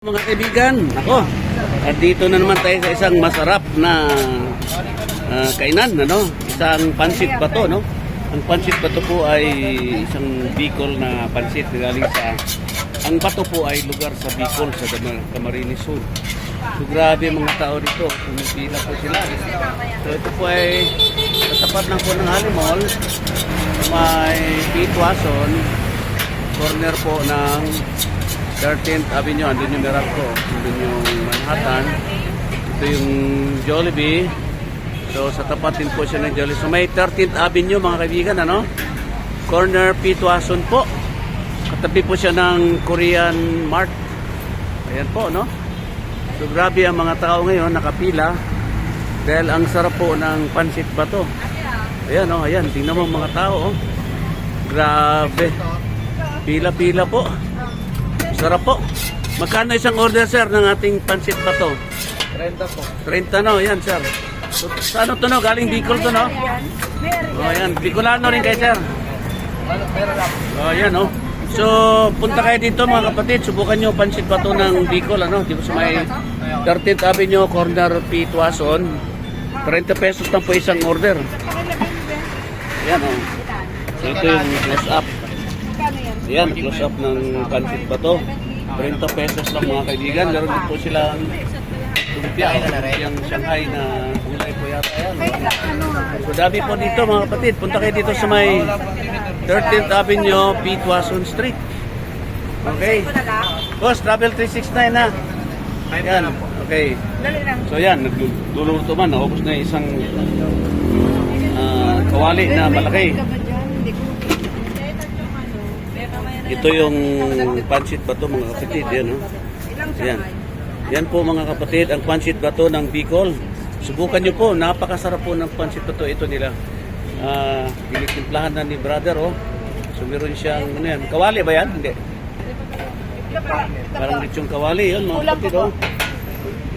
Mga kaibigan, ako, at dito na naman tayo sa isang masarap na kainan, ano? Isang pansit bato, no? Ang pansit bato po ay isang Bicol na pansit na galing sa... Ang bato po ay lugar sa Bicol, sa Camarines Sur. So grabe mga tao dito, pumipila po sila. So ito po ay katapat ng po ng Halimol, may Pitwason, corner po ng 13th Avenue, andun yung Meralco, andun yung Manhattan, ito yung Jollibee. So sa tapat din po siya ng Jollibee. So may 13th Avenue mga kaibigan, ano? Corner Pitwason po. Katabi po siya ng Korean Mart. Ayan po, no? So grabe ang mga tao ngayon, nakapila. Dahil ang sarap po ng pansit bato. Ayan, oh, ayan, tingnan mo mga tao, oh. Grabe. Pila-pila po. Sarap po. Magkano isang order, sir, ng ating pansit bato? 30 po. 30, no? Yan, sir. So, sa ano to, no? Galing Bicol to, no? O, yan. Bicolano rin kayo, sir. O, yan, no? So, punta kayo dito, mga kapatid. Subukan nyo pansit bato ng Bicol, ano? Dito sa may 13th Avenue, corner Pitwason. 30 pesos lang po isang order. Yan, o. So, ito yung close up. Yan, close up ng pansit bato. 30 pesos lang mga kaibigan. Meron din po silang lumpia. Yung Shanghai na kulay po yata yan. So dami po dito mga kapatid. Punta kayo dito sa may 13th Avenue, Pitwason Street. Okay. Boss, Travel 369 na. Yan, okay. So yan, nagluluto man. Naubos na isang kawali na malaki. Ito yung pansit bato mga kapatid, yan, no? Yan. Yan po mga kapatid, ang pansit bato ng Bicol. Subukan nyo po, napakasarap po ng pansit bato ito nila. Pinitimplahan na ni brother, oh. So meron siyang, ano yan, kawali ba yan? Hindi. Parang litsong kawali, yun mga kapatid, oh.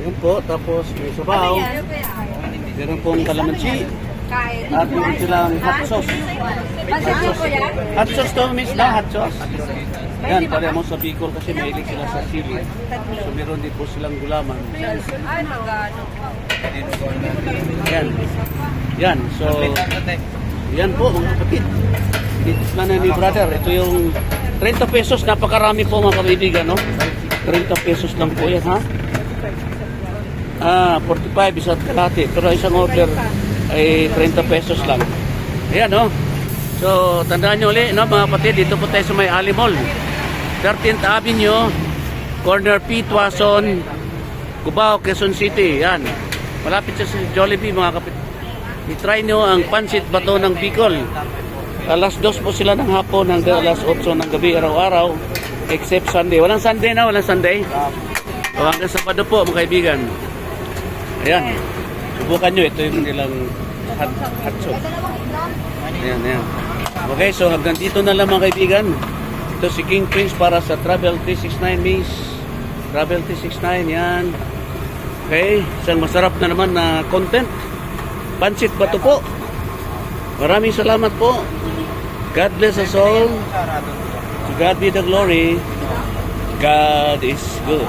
Yan po, tapos may sabaw. Meron pong kalamansi. At meron silang hot sauce. Hot sauce to, miss na, hot sauce. Yan, pare mo sa Bicol kasi mahilig sila sa sili. So meron din po silang gulaman. Yan. Yan, so yan po mga kapatid. Dito na ni brother. Ito yung 30 pesos, napakarami po mga kaibigan, no? 30 pesos lang po yan, ha? 45 isa't kalahati. Pero isang order ay 30 pesos lang. Ayan, no? So, tandaan nyo ulit, no, mga kapatid, dito po tayo sa may Halimol. 13th Avenue, corner Pitwason, Cubao, Quezon City. Yan. Malapit sa Jollibee, mga kapatid. I-try nyo ang pansit bato ng Bicol. Alas 2 po sila ng hapon hanggang alas 8 ng gabi, araw-araw. Except Sunday. Walang Sunday na, walang Sunday. O hanggang Sabado po, mga kaibigan. Ayan. Subukan nyo, ito yung nilang hot sauce. Ayan, ayan. Okay, so hanggang dito na lang mga kaibigan. Ito si King Prince para sa Travel 369 Miss. Travel 369, yan. Okay, isang masarap na naman na content. Pansit bato po. Maraming salamat po. God bless us all. To God be the glory. God is good.